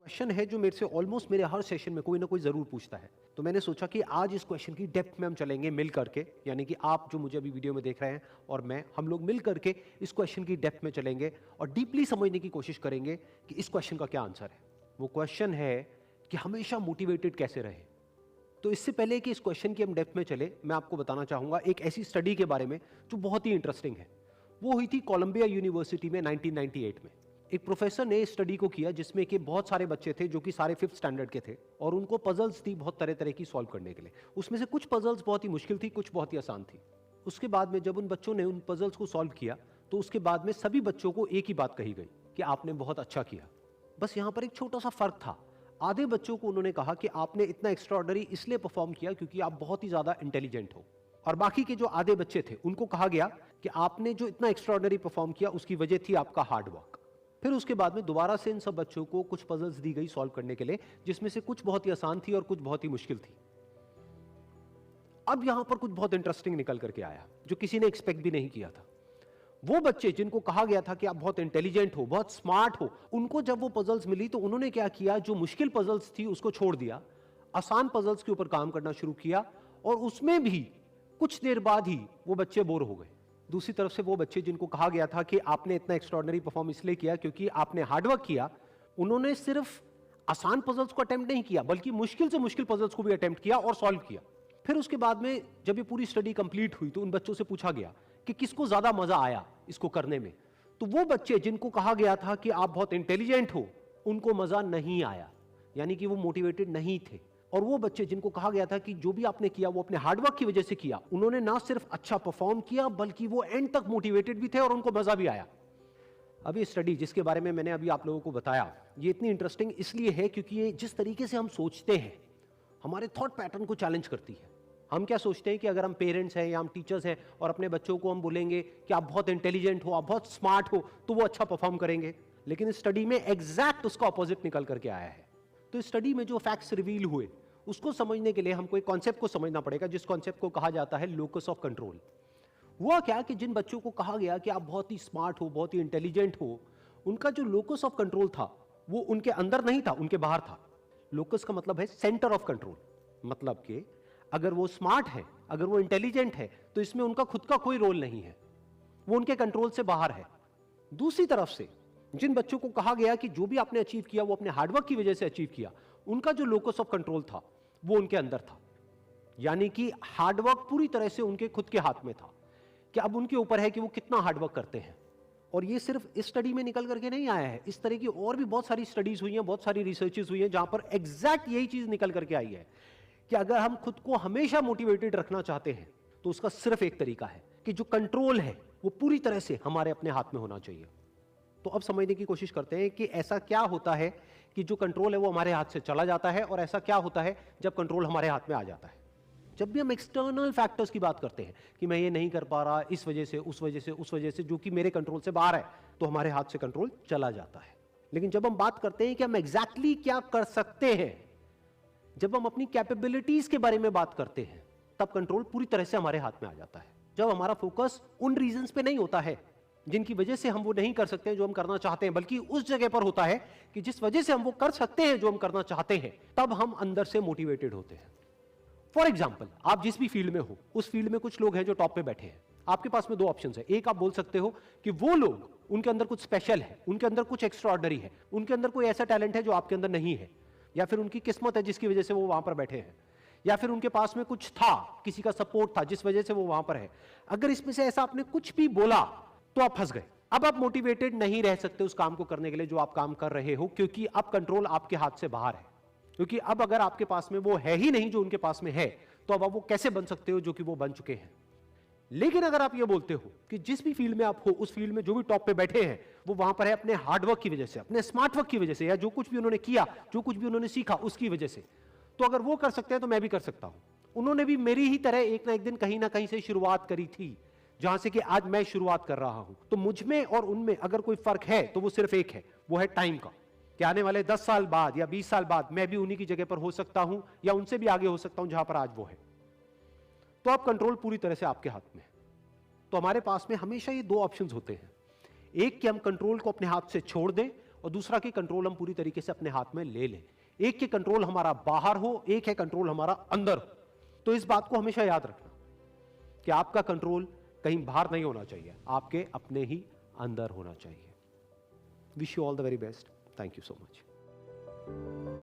Question है जो मेरे से ऑलमोस्ट मेरे हर सेशन में कोई ना कोई जरूर पूछता है। तो मैंने सोचा कि आज इस क्वेश्चन की डेप्थ में हम चलेंगे मिल करके, यानी कि आप जो मुझे अभी वीडियो में देख रहे हैं और मैं, हम लोग मिल करके इस क्वेश्चन की डेप्थ में चलेंगे और डीपली समझने की कोशिश करेंगे कि इस क्वेश्चन का क्या आंसर है। वो क्वेश्चन है कि हमेशा मोटिवेटेड कैसे रहे। तो इससे पहले कि इस क्वेश्चन की हम डेप्थ में चले, मैं आपको बताना चाहूंगा एक ऐसी स्टडी के बारे में जो बहुत ही इंटरेस्टिंग है। वो हुई थी कोलंबिया यूनिवर्सिटी में 1998 में। एक प्रोफेसर ने स्टडी को किया जिसमें कि बहुत सारे बच्चे थे जो कि सारे 5th स्टैंडर्ड के थे और उनको पजल्स थी बहुत तरह तरह की सॉल्व करने के लिए। उसमें से कुछ पजल्स बहुत ही मुश्किल थी, कुछ बहुत ही आसान थी। उसके बाद में जब उन बच्चों ने उन पजल्स को सॉल्व किया तो उसके बाद में सभी बच्चों को एक ही बात कही गई कि आपने बहुत अच्छा किया। बस यहां पर एक छोटा सा फर्क था। आधे बच्चों को उन्होंने कहा कि आपने इतना एक्स्ट्राऑर्डिनरी इसलिए परफॉर्म किया क्योंकि आप बहुत ही ज्यादा इंटेलिजेंट हो, और बाकी के जो आधे बच्चे थे उनको कहा गया कि आपने जो इतना एक्स्ट्राऑर्डिनरी परफॉर्म किया उसकी वजह थी आपका हार्ड वर्क। फिर उसके बाद में दोबारा से इन सब बच्चों को कुछ पजल्स दी गई सॉल्व करने के लिए, जिसमें से कुछ बहुत ही आसान थी और कुछ बहुत ही मुश्किल थी। अब यहां पर कुछ बहुत इंटरेस्टिंग निकल करके आया जो किसी ने एक्सपेक्ट भी नहीं किया था। वो बच्चे जिनको कहा गया था कि आप बहुत इंटेलिजेंट हो, बहुत स्मार्ट हो, उनको जब वो पजल्स मिली तो उन्होंने क्या किया, जो मुश्किल पजल्स थी उसको छोड़ दिया, आसान पजल्स के ऊपर काम करना शुरू किया, और उसमें भी कुछ देर बाद ही वो बच्चे बोर हो गए। दूसरी तरफ से वो बच्चे जिनको कहा गया था कि आपने इतना एक्स्ट्राऑर्डिनरी परफॉर्म इसलिए किया क्योंकि आपने हार्डवर्क किया, उन्होंने सिर्फ आसान पजल्स को अटेम्प्ट नहीं किया बल्कि मुश्किल से मुश्किल पजल्स को भी अटेम्प्ट किया और सॉल्व किया। फिर उसके बाद में जब ये पूरी स्टडी कंप्लीट हुई तो उन बच्चों से पूछा गया कि किसको ज्यादा मजा आया इसको करने में। तो वो बच्चे जिनको कहा गया था कि आप बहुत इंटेलिजेंट हो, उनको मजा नहीं आया, यानी कि वो मोटिवेटेड नहीं थे। और वो बच्चे जिनको कहा गया था कि जो भी आपने किया वो अपने हार्डवर्क की वजह से किया, उन्होंने ना सिर्फ अच्छा परफॉर्म किया बल्कि वो एंड तक मोटिवेटेड भी थे और उनको मजा भी आया। अब ये स्टडी जिसके बारे में मैंने अभी आप लोगों को बताया, ये इतनी इंटरेस्टिंग इसलिए है क्योंकि ये जिस तरीके से हम सोचते हैं, हमारे थॉट पैटर्न को चैलेंज करती है। हम क्या सोचते हैं कि अगर हम पेरेंट्स हैं या हम टीचर्स हैं और अपने बच्चों को हम बोलेंगे कि आप बहुत इंटेलिजेंट हो, आप बहुत स्मार्ट हो, तो वो अच्छा परफॉर्म करेंगे। लेकिन इस स्टडी में एग्जैक्ट उसका ऑपोजिट निकल करके आया है। तो इस स्टडी में जो फैक्ट्स रिवील हुए उसको समझने के लिए हमको एक कॉन्सेप्ट को समझना पड़ेगा, जिस कॉन्सेप्ट को कहा जाता है लोकस ऑफ कंट्रोल। हुआ क्या कि जिन बच्चों को कहा गया कि आप बहुत ही स्मार्ट हो, बहुत ही इंटेलिजेंट हो, उनका जो लोकस ऑफ कंट्रोल था वो उनके अंदर नहीं था, उनके बाहर था। लोकस का मतलब है सेंटर ऑफ कंट्रोल, मतलब कि अगर वो स्मार्ट है, अगर वो इंटेलिजेंट है, तो इसमें उनका खुद का कोई रोल नहीं है, वो उनके कंट्रोल से बाहर है। दूसरी तरफ से जिन बच्चों को कहा गया कि जो भी आपने अचीव किया वो अपने हार्डवर्क की वजह से अचीव किया, उनका जो लोकस ऑफ कंट्रोल था वो उनके अंदर था, यानी कि हार्डवर्क पूरी तरह से उनके खुद के हाथ में था कि अब उनके ऊपर है कि वो कितना हार्डवर्क करते हैं। और ये सिर्फ इस स्टडी में निकल करके नहीं आया है, इस तरह की और भी बहुत सारी स्टडीज हुई हैं, बहुत सारी रिसर्चेस हुई हैं जहां पर एग्जैक्ट यही चीज निकल करके आई है कि अगर हम खुद को हमेशा मोटिवेटेड रखना चाहते हैं तो उसका सिर्फ एक तरीका है कि जो कंट्रोल है वो पूरी तरह से हमारे अपने हाथ में होना चाहिए। तो अब समझने की कोशिश करते हैं कि ऐसा क्या होता है कि जो कंट्रोल है वो हमारे हाथ से चला जाता है, और ऐसा क्या होता है जब कंट्रोल हमारे हाथ में आ जाता है। जब भी हम एक्सटर्नल फैक्टर्स की बात करते हैं कि मैं ये नहीं कर पा रहा इस वजह से, उस वजह से, उस वजह से, जो कि मेरे कंट्रोल से बाहर है, तो हमारे हाथ से कंट्रोल चला जाता है। लेकिन जब हम बात करते हैं कि हम एग्जैक्टली क्या कर सकते हैं, जब हम अपनी कैपेबिलिटीज के बारे में बात करते हैं, तब कंट्रोल पूरी तरह से हमारे हाथ में आ जाता है। जब हमारा फोकस उन रीजंस पे नहीं होता है जिनकी वजह से हम वो नहीं कर सकते जो हम करना चाहते हैं, बल्कि उस जगह पर होता है कि जिस वजह से हम वो कर सकते हैं जो हम करना चाहते हैं, तब हम अंदर से मोटिवेटेड होते हैं। फॉर एग्जाम्पल, आप जिस भी फील्ड में हो, उस फील्ड में कुछ लोग हैं जो टॉप पे बैठे हैं। आपके पास में दो ऑप्शन है। एक, आप बोल सकते हो कि वो लोग, उनके अंदर कुछ स्पेशल है, उनके अंदर कुछ एक्स्ट्राऑर्डिनरी है, उनके अंदर कोई ऐसा टैलेंट है जो आपके अंदर नहीं है, या फिर उनकी किस्मत है जिसकी वजह से वो वहां पर बैठे हैं, या फिर उनके पास में कुछ था, किसी का सपोर्ट था जिस वजह से वो वहां पर है। अगर इसमें से ऐसा आपने कुछ भी बोला तो आप फंस गए। अब आप मोटिवेटेड नहीं रह सकते उस काम को करने के लिए जो आप काम कर रहे हो, क्योंकि अब कंट्रोल आपके हाथ से बाहर है। क्योंकि अब अगर आपके पास में वो है ही नहीं जो उनके पास में है, तो अब आप वो कैसे बन सकते हो जो कि वो बन चुके हैं। लेकिन अगर आप ये बोलते हो कि जिस भी फील्ड में आप हो, उस फील्ड में जो भी टॉप पे बैठे हैं वो वहां पर है अपने हार्डवर्क की वजह से, अपने स्मार्ट वर्क की वजह से, या जो कुछ भी उन्होंने किया, जो कुछ भी उन्होंने सीखा उसकी वजह से, तो अगर वो कर सकते हैं तो मैं भी कर सकता हूं। उन्होंने भी मेरी ही तरह एक ना एक दिन कहीं ना कहीं से शुरुआत करी थी, जहां से कि आज मैं शुरुआत कर रहा हूं। तो मुझ में और उनमें अगर कोई फर्क है तो वो सिर्फ एक है, वो है टाइम का, कि आने वाले 10 साल बाद या 20 साल बाद मैं भी उन्हीं की जगह पर हो सकता हूं या उनसे भी आगे हो सकता हूं जहां पर आज वो है। तो अब कंट्रोल पूरी तरह से आपके हाथ में है। तो हमारे पास में हमेशा ये दो ऑप्शंस होते हैं, एक कि हम कंट्रोल को अपने हाथ से छोड़ दें और दूसरा कि कंट्रोल हम पूरी तरीके से अपने हाथ में ले लें। एक कि कंट्रोल हमारा बाहर हो, एक है कंट्रोल हमारा अंदर हो। तो इस बात को हमेशा याद रखना कि आपका कंट्रोल कहीं बाहर नहीं होना चाहिए, आपके अपने ही अंदर होना चाहिए। Wish you all the very best. Thank you so much.